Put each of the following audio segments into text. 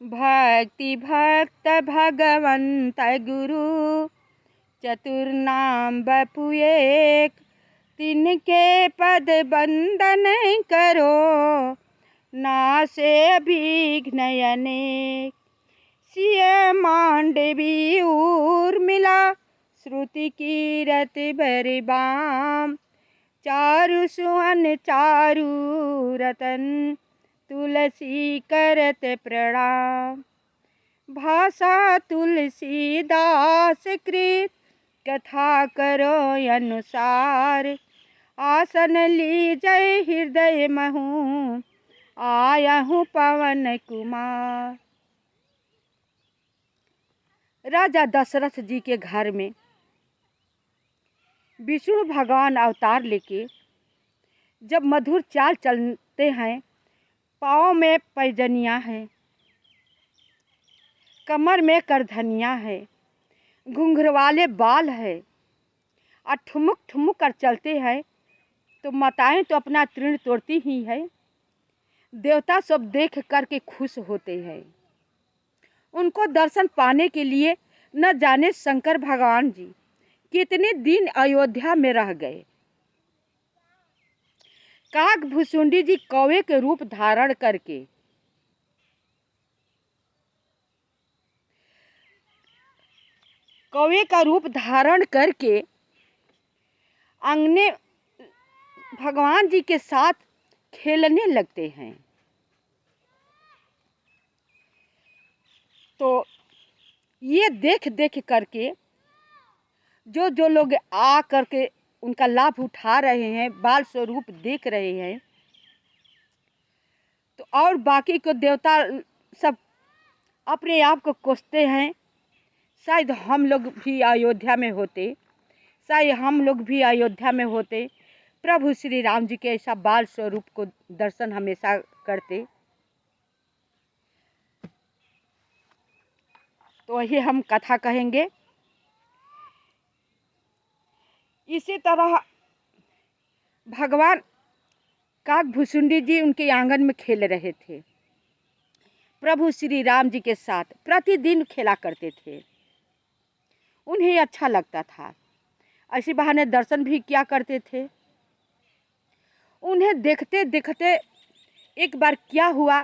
भक्ति भक्त भगवंत गुरु चतुर्नाम बपु एक, तिनके पद बंदन करो नासे विघ्न अनेक। सिय मांडवी उर्मिला श्रुति कीरति बरिबाम, चारु सुवन चारु रतन तुलसी करत प्रणाम। भाषा तुलसीदास कृत कथा करो अनुसार, आसन लीजय हृदय महु आयहु पवन कुमार। राजा दशरथ जी के घर में विष्णु भगवान अवतार लेके जब मधुर चाल चलते हैं, पाँव में पैजनियाँ हैं, कमर में करधनियाँ है, घुंघर वाले बाल है और ठुमुक ठुमुक कर चलते हैं, तो माताएं तो अपना तृण तोड़ती ही है। देवता सब देख कर के खुश होते हैं। उनको दर्शन पाने के लिए न जाने शंकर भगवान जी कितने दिन अयोध्या में रह गए। काक भुसुंडी जी कौवे के रूप धारण करके कौवे का रूप धारण करके अंगने भगवान जी के साथ खेलने लगते हैं। तो ये देख देख करके जो लोग आ करके उनका लाभ उठा रहे हैं, बाल स्वरूप देख रहे हैं, तो और बाकी को देवता सब अपने आप को कोसते हैं, शायद हम लोग भी अयोध्या में होते, शायद हम लोग भी अयोध्या में होते, प्रभु श्री राम जी के ऐसा बाल स्वरूप को दर्शन हमेशा करते। तो वही हम कथा कहेंगे। इसी तरह भगवान काक भुसुंडी जी उनके आंगन में खेल रहे थे, प्रभु श्री राम जी के साथ प्रतिदिन खेला करते थे। उन्हें अच्छा लगता था, ऐसी बहाने दर्शन भी किया करते थे। उन्हें देखते देखते एक बार क्या हुआ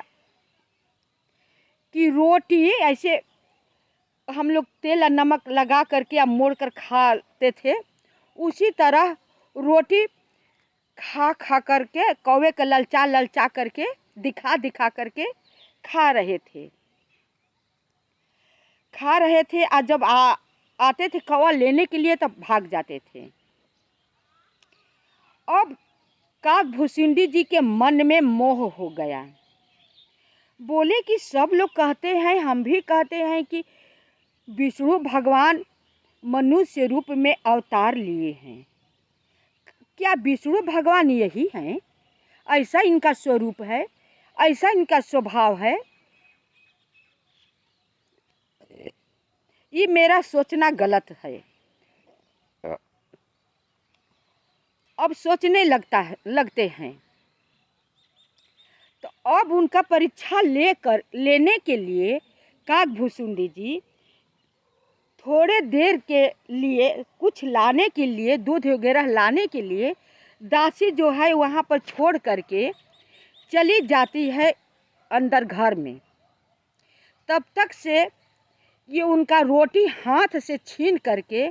कि रोटी ऐसे हम लोग तेल और नमक लगा करके या मोड़ कर खाते थे, उसी तरह रोटी खा खा करके कौवे का ललचा ललचा करके दिखा दिखा करके खा रहे थे। और जब आते थे कौवा लेने के लिए तब भाग जाते थे। अब काक भुसुंडी जी के मन में मोह हो गया। बोले कि सब लोग कहते हैं, हम भी कहते हैं कि विष्णु भगवान मनुष्य रूप में अवतार लिए हैं। क्या विष्णु भगवान यही हैं? ऐसा इनका स्वरूप है, ऐसा इनका स्वभाव है? ये मेरा सोचना गलत है। अब सोचने लगते हैं। तो अब उनका परीक्षा लेने के लिए काक भुसुंडी जी थोड़े देर के लिए कुछ लाने के लिए, दूध वगैरह लाने के लिए दासी जो है वहाँ पर छोड़ करके चली जाती है अंदर घर में। तब तक से ये उनका रोटी हाथ से छीन करके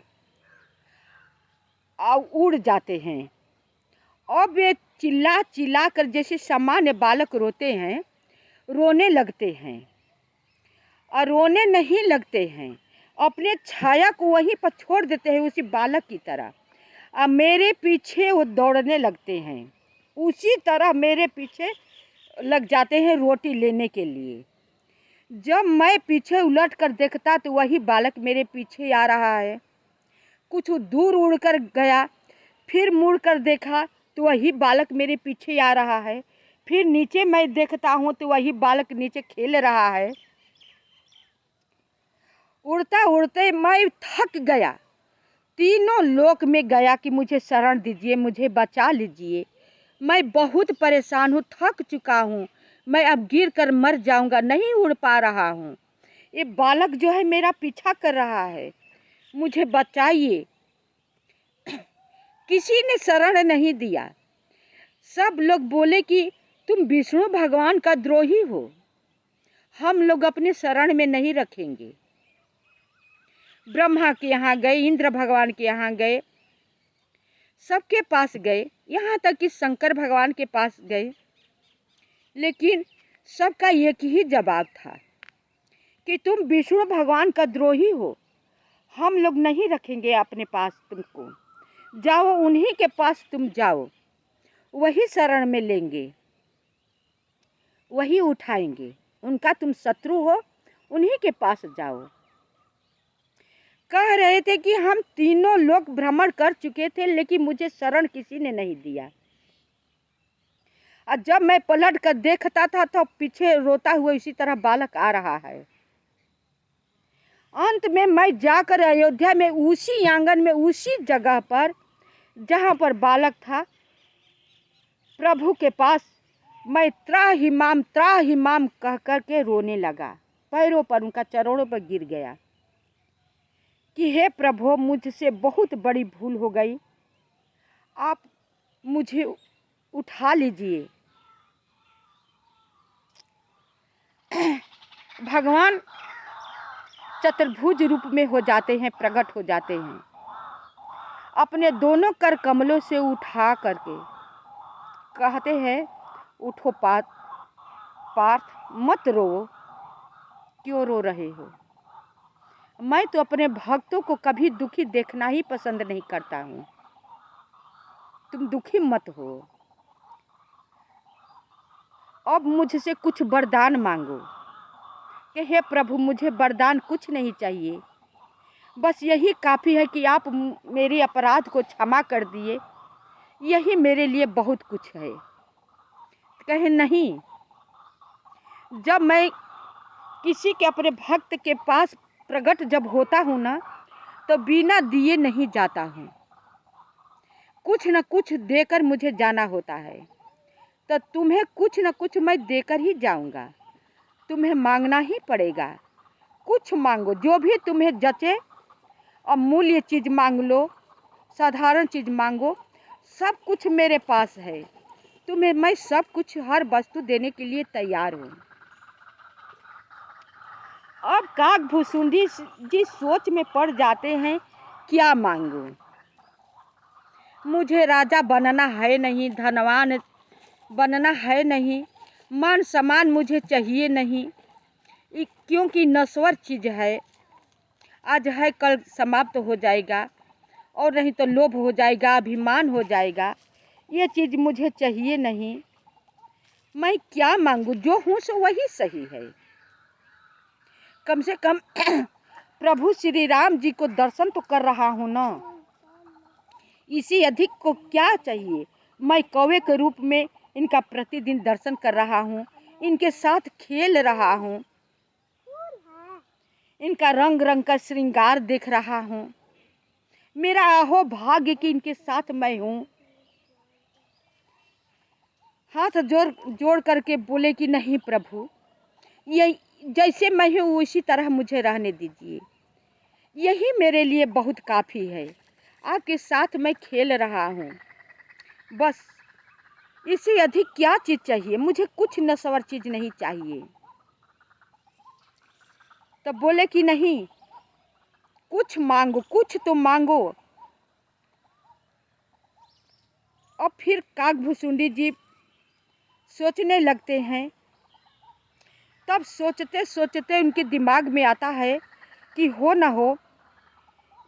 उड़ जाते हैं। अब वे चिल्ला चिल्ला कर जैसे सामान्य बालक रोते हैं, रोने लगते हैं। और रोने नहीं लगते हैं, अपने छाया को वहीं पर छोड़ देते हैं उसी बालक की तरह। अब मेरे पीछे वो दौड़ने लगते हैं, उसी तरह मेरे पीछे लग जाते हैं रोटी लेने के लिए। जब मैं पीछे उलट कर देखता तो वही बालक मेरे पीछे आ रहा है। कुछ दूर उड़ कर गया, फिर मुड़ कर देखा तो वही बालक मेरे पीछे आ रहा है। फिर नीचे मैं देखता हूँ तो वही बालक नीचे खेल रहा है। उड़ता उड़ते मैं थक गया, तीनों लोक में गया कि मुझे शरण दीजिए, मुझे बचा लीजिए। मैं बहुत परेशान हूँ, थक चुका हूँ, मैं अब गिर कर मर जाऊंगा, नहीं उड़ पा रहा हूँ। ये बालक जो है मेरा पीछा कर रहा है, मुझे बचाइए। किसी ने शरण नहीं दिया। सब लोग बोले कि तुम विष्णु भगवान का द्रोही हो, हम लोग अपने शरण में नहीं रखेंगे। ब्रह्मा के यहाँ गए, इंद्र भगवान के यहाँ गए, सबके पास गए, यहाँ तक कि शंकर भगवान के पास गए, लेकिन सबका एक ही जवाब था कि तुम विष्णु भगवान का द्रोही हो, हम लोग नहीं रखेंगे अपने पास तुमको। जाओ, उन्हीं के पास तुम जाओ, वही शरण में लेंगे, वही उठाएंगे। उनका तुम शत्रु हो, उन्हीं के पास जाओ। कह रहे थे कि हम तीनों लोग भ्रमण कर चुके थे, लेकिन मुझे शरण किसी ने नहीं दिया। और जब मैं पलट कर देखता था तो पीछे रोता हुआ इसी तरह बालक आ रहा है। अंत में मैं जाकर अयोध्या में उसी आंगन में, उसी जगह पर जहाँ पर बालक था, प्रभु के पास मैं त्राहिमाम कह कर के रोने लगा। पैरों पर, उनका चरणों पर गिर गया कि हे प्रभु, मुझसे बहुत बड़ी भूल हो गई, आप मुझे उठा लीजिए। भगवान चतुर्भुज रूप में हो जाते हैं, प्रकट हो जाते हैं, अपने दोनों कर कमलों से उठा करके कहते हैं, उठो पार्थ, मत रो, क्यों रो रहे हो? मैं तो अपने भक्तों को कभी दुखी देखना ही पसंद नहीं करता हूँ, तुम दुखी मत हो। अब मुझसे कुछ वरदान मांगो। कि हे प्रभु, मुझे वरदान कुछ नहीं चाहिए, बस यही काफ़ी है कि आप मेरे अपराध को क्षमा कर दिए, यही मेरे लिए बहुत कुछ है। कहे नहीं, जब मैं किसी के, अपने भक्त के पास प्रकट जब होता हूँ ना, तो बिना दिए नहीं जाता हूँ, कुछ न कुछ देकर मुझे जाना होता है। तो तुम्हें कुछ न कुछ मैं देकर ही जाऊँगा, तुम्हें मांगना ही पड़ेगा। कुछ मांगो, जो भी तुम्हें जचे, अमूल्य चीज़ मांग लो, साधारण चीज़ मांगो, सब कुछ मेरे पास है, तुम्हें मैं सब कुछ, हर वस्तु देने के लिए तैयार हूँ। अब काकभूसुंडी जी सोच में पड़ जाते हैं, क्या मांगूं? मुझे राजा बनना है नहीं, धनवान बनना है नहीं, मान सम्मान मुझे चाहिए नहीं, क्योंकि नश्वर चीज़ है, आज है कल समाप्त हो जाएगा, और नहीं तो लोभ हो जाएगा, अभिमान हो जाएगा, ये चीज़ मुझे चाहिए नहीं। मैं क्या मांगूं? जो हूँ सो वही सही है। कम से कम प्रभु श्री राम जी को दर्शन तो कर रहा हूँ ना, इसी अधिक को क्या चाहिए? मैं कौवे के रूप में इनका प्रतिदिन दर्शन कर रहा हूँ, इनके साथ खेल रहा हूँ, इनका रंग रंग का श्रृंगार देख रहा हूँ। मेरा अहो भाग्य कि इनके साथ मैं हूँ। हाथ जोड़ करके बोले कि नहीं प्रभु, ये जैसे मैं हूँ उसी तरह मुझे रहने दीजिए, यही मेरे लिए बहुत काफ़ी है। आपके साथ मैं खेल रहा हूँ, बस इससे अधिक क्या चीज़ चाहिए? मुझे कुछ नश्वर चीज़ नहीं चाहिए। तो बोले कि नहीं, कुछ मांगो, कुछ तो मांगो। और फिर काकभूसुंडी जी सोचने लगते हैं। तब सोचते सोचते उनके दिमाग में आता है कि हो ना हो,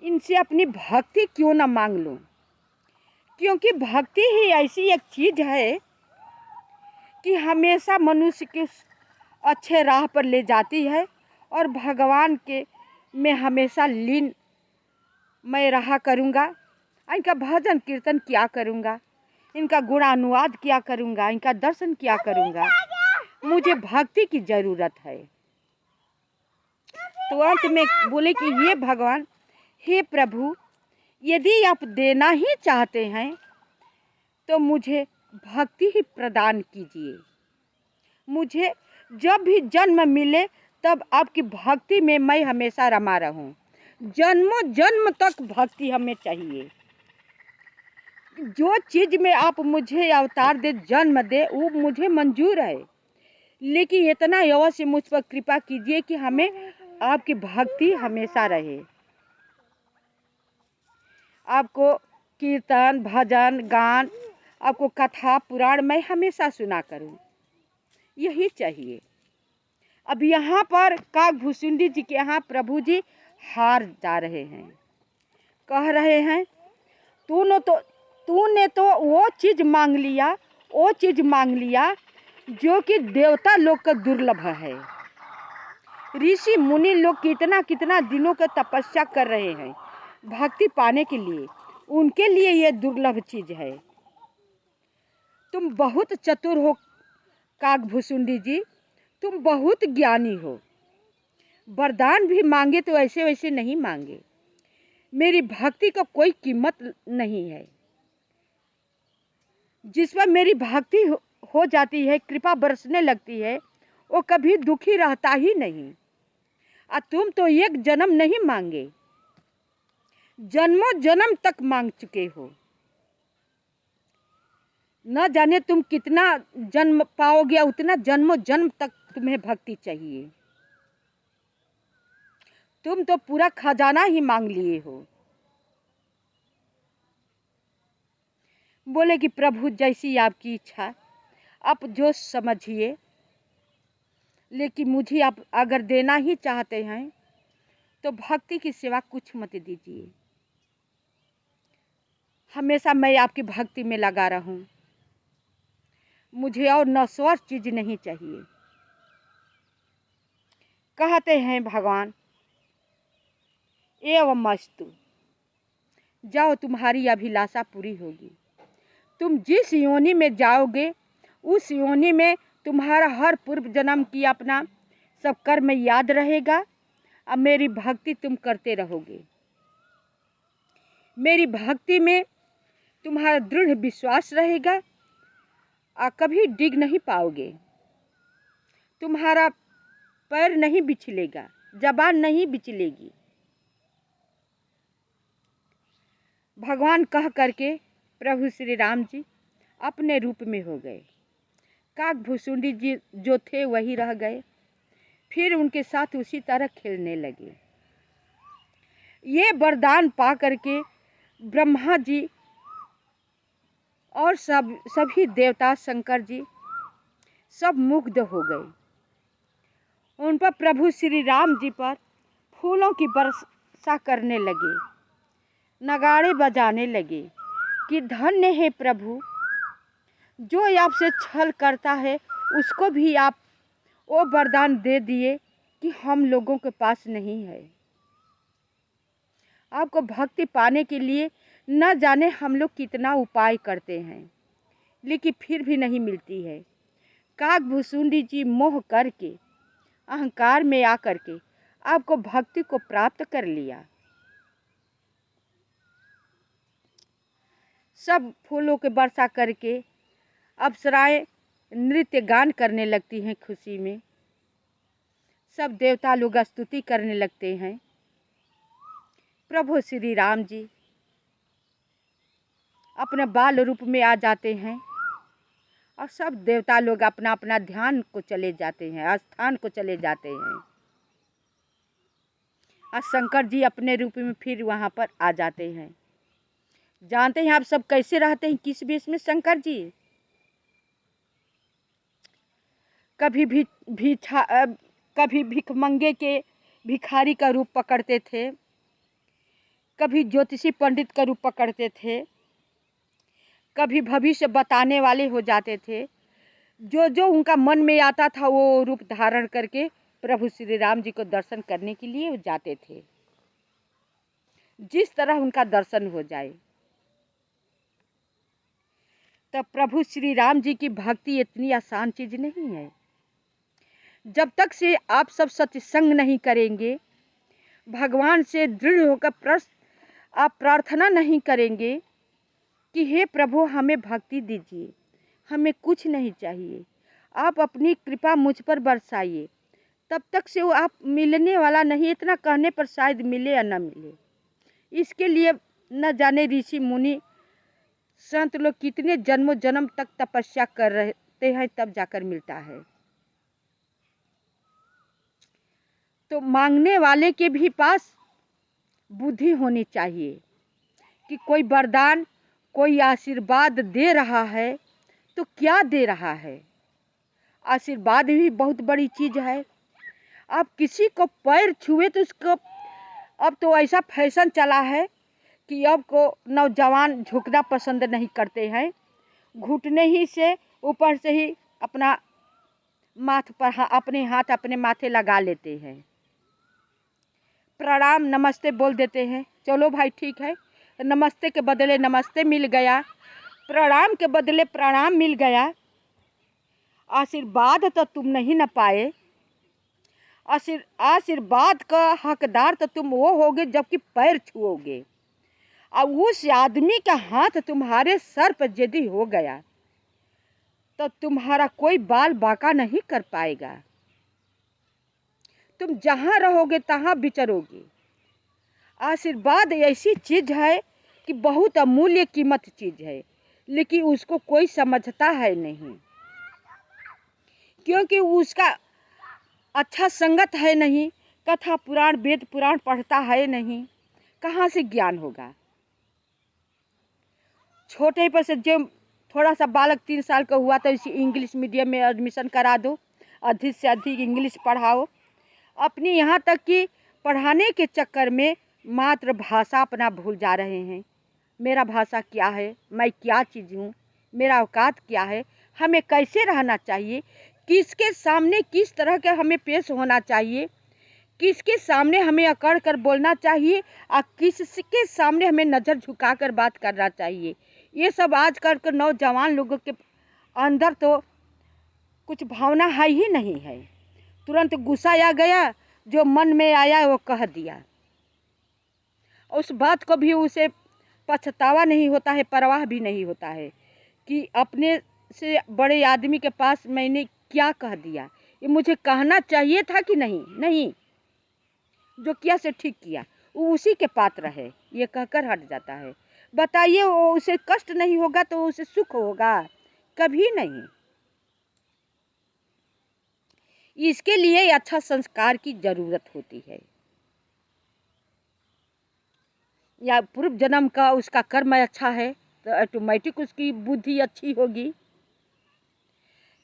इनसे अपनी भक्ति क्यों ना मांग लूं, क्योंकि भक्ति ही ऐसी एक चीज़ है कि हमेशा मनुष्य के अच्छे राह पर ले जाती है, और भगवान के में हमेशा लीन मैं रहा करूँगा। इनका भजन कीर्तन किया करूँगा, इनका गुणानुवाद किया करूँगा, इनका दर्शन किया करूँगा, मुझे भक्ति की ज़रूरत है। तो अंत में बोले कि ये भगवान, हे प्रभु, यदि आप देना ही चाहते हैं तो मुझे भक्ति ही प्रदान कीजिए, मुझे जब भी जन्म मिले तब आपकी भक्ति में मैं हमेशा रमा रहूं। जन्मों जन्म तक भक्ति हमें चाहिए। जो चीज़ में आप मुझे अवतार दे, जन्म दे, वो मुझे मंजूर है, लेकिन इतना अवश्य मुझ पर कृपा कीजिए कि हमें आपकी भक्ति हमेशा रहे। आपको कीर्तन, भजन, गान, आपको कथा पुराण मैं हमेशा सुना करूं, यही चाहिए। अब यहाँ पर काकभूसुंडी जी के यहाँ प्रभु जी हार जा रहे हैं, कह रहे हैं तूने तो वो चीज़ मांग लिया, वो चीज़ मांग लिया जो कि देवता लोग का दुर्लभ है। ऋषि मुनि लोग कितना कितना दिनों का तपस्या कर रहे हैं भक्ति पाने के लिए, उनके लिए ये दुर्लभ चीज़ है। तुम बहुत चतुर हो काकभूसुंडी जी, तुम बहुत ज्ञानी हो। वरदान भी मांगे तो ऐसे वैसे नहीं मांगे। मेरी भक्ति का कोई कीमत नहीं है। जिस पर मेरी भक्ति हो जाती है, कृपा बरसने लगती है, वो कभी दुखी रहता ही नहीं। और तुम तो एक जन्म नहीं मांगे, जन्मों जन्म तक मांग चुके हो। न जाने तुम कितना जन्म पाओगे, उतना जन्मों जन्म तक तुम्हें भक्ति चाहिए। तुम तो पूरा खजाना ही मांग लिए हो। बोले कि प्रभु जैसी आपकी इच्छा, आप जो समझिए, लेकिन मुझे आप अगर देना ही चाहते हैं तो भक्ति की सेवा कुछ मत दीजिए। हमेशा मैं आपकी भक्ति में लगा रहूं, मुझे और नश्वर चीज नहीं चाहिए। कहते हैं भगवान एवं मस्तु, जाओ तुम्हारी अभिलाषा पूरी होगी। तुम जिस योनि में जाओगे उस योनि में तुम्हारा हर पूर्व जन्म की अपना सब कर्म याद रहेगा और मेरी भक्ति तुम करते रहोगे। मेरी भक्ति में तुम्हारा दृढ़ विश्वास रहेगा और कभी डिग नहीं पाओगे। तुम्हारा पैर नहीं बिछलेगा, जबान नहीं बिचलेगी। भगवान कह करके प्रभु श्री राम जी अपने रूप में हो गए। काकभूसुंडी जी जो थे वही रह गए, फिर उनके साथ उसी तरह खेलने लगे। ये वरदान पा करके ब्रह्मा जी और सभी देवता, शंकर जी सब मुग्ध हो गए। उन पर प्रभु श्री राम जी पर फूलों की वर्षा करने लगे, नगाड़े बजाने लगे कि धन्य है प्रभु, जो आपसे छल करता है उसको भी आप वो वरदान दे दिए कि हम लोगों के पास नहीं है। आपको भक्ति पाने के लिए न जाने हम लोग कितना उपाय करते हैं, लेकिन फिर भी नहीं मिलती है। काकभूसुंडी जी मोह करके, अहंकार में आकर के आपको भक्ति को प्राप्त कर लिया। सब फूलों के वर्षा करके अप्सराएं नृत्य गान करने लगती हैं खुशी में। सब देवता लोग स्तुति करने लगते हैं। प्रभु श्री राम जी अपने बाल रूप में आ जाते हैं और सब देवता लोग अपना अपना ध्यान को चले जाते हैं, स्थान को चले जाते हैं। और शंकर जी अपने रूप में फिर वहाँ पर आ जाते हैं। जानते हैं आप सब कैसे रहते हैं, किस वेश में शंकर जी? कभी भिखमंगे के भिखारी का रूप पकड़ते थे, कभी ज्योतिषी पंडित का रूप पकड़ते थे, कभी भविष्य बताने वाले हो जाते थे। जो जो उनका मन में आता था वो रूप धारण करके प्रभु श्री राम जी को दर्शन करने के लिए वो जाते थे, जिस तरह उनका दर्शन हो जाए। तब प्रभु श्री राम जी की भक्ति इतनी आसान चीज नहीं है। जब तक से आप सब सत्संग नहीं करेंगे, भगवान से दृढ़ होकर आप प्रार्थना नहीं करेंगे कि हे प्रभु हमें भक्ति दीजिए, हमें कुछ नहीं चाहिए, आप अपनी कृपा मुझ पर बरसाइए, तब तक से वो आप मिलने वाला नहीं, इतना कहने पर शायद मिले या न मिले। इसके लिए न जाने ऋषि मुनि संत लोग कितने जन्मों जन्म तक तपस्या कर रहते हैं, तब जाकर मिलता है। तो मांगने वाले के भी पास बुद्धि होनी चाहिए कि कोई वरदान, कोई आशीर्वाद दे रहा है तो क्या दे रहा है। आशीर्वाद भी बहुत बड़ी चीज़ है। आप किसी को पैर छुए तो उसको, अब तो ऐसा फैशन चला है कि अब को नौजवान झुकना पसंद नहीं करते हैं, घुटने ही से ऊपर से ही अपना माथ पर अपने हाथ अपने माथे लगा लेते हैं, प्रणाम नमस्ते बोल देते हैं। चलो भाई ठीक है, नमस्ते के बदले नमस्ते मिल गया, प्रणाम के बदले प्रणाम मिल गया, आशीर्वाद तो तुम नहीं न पाए। आशीर्वाद का हकदार तो तुम वो होगे जबकि पैर छुओगे, और उस आदमी का हाथ तुम्हारे सर पर यदि हो गया तो तुम्हारा कोई बाल बांका नहीं कर पाएगा। तुम जहाँ रहोगे तहाँ विचरोगे। आशीर्वाद ऐसी चीज़ है कि बहुत अमूल्य कीमत चीज़ है, लेकिन उसको कोई समझता है नहीं, क्योंकि उसका अच्छा संगत है नहीं, कथा पुराण वेद पुराण पढ़ता है नहीं, कहाँ से ज्ञान होगा। छोटे पर से जो थोड़ा सा बालक 3 साल का हुआ तो इसी इंग्लिश मीडियम में एडमिशन करा दो, अधिक से अधिक इंग्लिश पढ़ाओ। अपनी यहाँ तक कि पढ़ाने के चक्कर में मातृभाषा अपना भूल जा रहे हैं। मेरा भाषा क्या है, मैं क्या चीज़ हूँ, मेरा औकात क्या है, हमें कैसे रहना चाहिए, किसके सामने किस तरह के हमें पेश होना चाहिए, किसके सामने हमें अकड़ कर बोलना चाहिए और किसके सामने हमें नज़र झुका कर बात करना चाहिए। ये सब आजकल के नौजवान लोगों के अंदर तो कुछ भावना है ही नहीं है। तुरंत गुस्सा आ गया, जो मन में आया वो कह दिया, उस बात को भी उसे पछतावा नहीं होता है, परवाह भी नहीं होता है कि अपने से बड़े आदमी के पास मैंने क्या कह दिया, ये मुझे कहना चाहिए था कि नहीं। नहीं, जो किया से ठीक किया, वो उसी के पात्र है, ये कहकर हट जाता है। बताइए, वो उसे कष्ट नहीं होगा तो उसे सुख होगा? कभी नहीं। इसके लिए अच्छा संस्कार की जरूरत होती है, या पूर्व जन्म का उसका कर्म अच्छा है तो ऑटोमेटिक उसकी बुद्धि अच्छी होगी।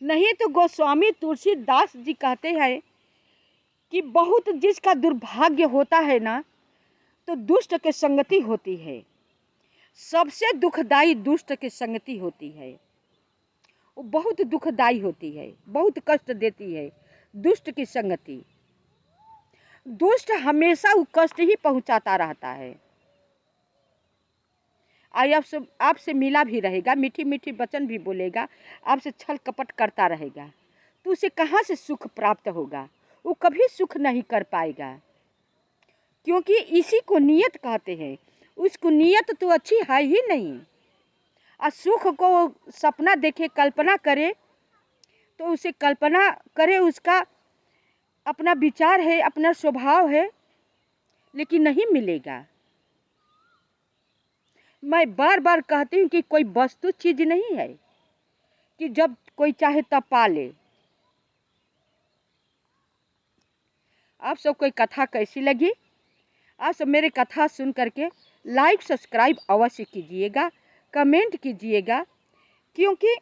नहीं तो गोस्वामी तुलसीदास जी कहते हैं कि बहुत जिसका दुर्भाग्य होता है ना, तो दुष्ट के संगति होती है। सबसे दुखदाई दुष्ट की संगति होती है, वो बहुत दुखदाई होती है, बहुत कष्ट देती है दुष्ट की संगति। दुष्ट हमेशा वो कष्ट ही पहुंचाता रहता है। आपसे मिला भी रहेगा, मीठी मीठी वचन भी बोलेगा, आपसे छल कपट करता रहेगा, तो उसे कहाँ से सुख प्राप्त होगा? वो कभी सुख नहीं कर पाएगा, क्योंकि इसी को नियत कहते हैं। उसको नियत तो अच्छी है ही नहीं, और सुख को सपना देखे, कल्पना करे, तो उसे कल्पना करे, उसका अपना विचार है, अपना स्वभाव है, लेकिन नहीं मिलेगा। मैं बार बार कहती हूँ कि कोई वस्तु चीज नहीं है कि जब कोई चाहे तब पा ले। आप सब कोई कथा कैसी लगी? आप सब मेरे कथा सुन करके लाइक सब्सक्राइब अवश्य कीजिएगा, कमेंट कीजिएगा, क्योंकि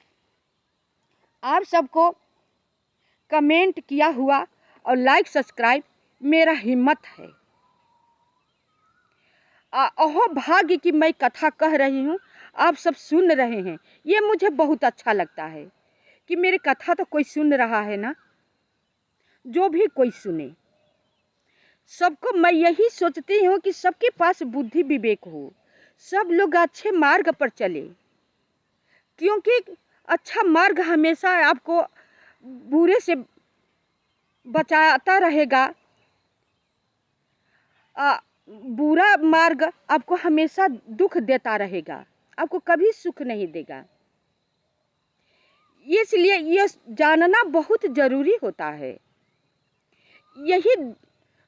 आप सबको कमेंट किया हुआ और लाइक सब्सक्राइब मेरा हिम्मत है। अहो भाग्य कि मैं कथा कह रही हूँ, आप सब सुन रहे हैं, ये मुझे बहुत अच्छा लगता है कि मेरी कथा तो कोई सुन रहा है ना। जो भी कोई सुने, सबको मैं यही सोचती हूँ कि सबके पास बुद्धि विवेक हो, सब लोग अच्छे मार्ग पर चले, क्योंकि अच्छा मार्ग हमेशा आपको बुरे से बचाता रहेगा। बुरा मार्ग आपको हमेशा दुख देता रहेगा, आपको कभी सुख नहीं देगा। इसलिए ये जानना बहुत ज़रूरी होता है। यही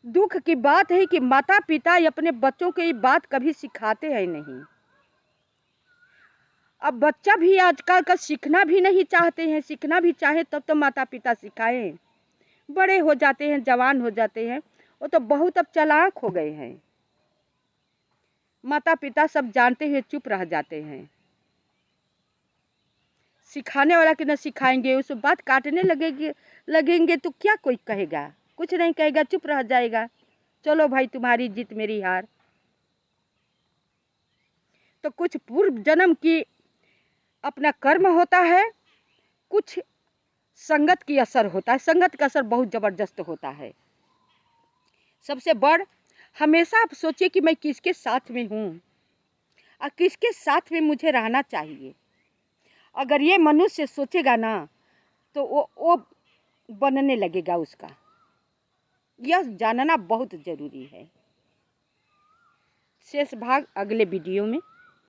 दुख की बात है कि माता पिता अपने बच्चों को ये बात कभी सिखाते हैं नहीं। अब बच्चा भी आजकल का सीखना भी नहीं चाहते हैं, सीखना भी चाहे तब तो माता पिता सिखाएं। बड़े हो जाते हैं, जवान हो जाते हैं, वो तो बहुत अब चालाक हो गए हैं। माता पिता सब जानते हुए चुप रह जाते हैं। सिखाने वाला कि न सिखाएंगे, उस बात काटने लगेंगे तो क्या कोई कहेगा? कुछ नहीं कहेगा, चुप रह जाएगा। चलो भाई, तुम्हारी जीत मेरी हार। तो कुछ पूर्व जन्म की अपना कर्म होता है, कुछ संगत की असर होता है। संगत का असर बहुत ज़बरदस्त होता है। सबसे बड़ हमेशा आप सोचिए कि मैं किसके साथ में हूँ और किसके साथ में मुझे रहना चाहिए। अगर ये मनुष्य सोचेगा ना तो वो बनने लगेगा उसका। यह जानना बहुत ज़रूरी है। शेष भाग अगले वीडियो में।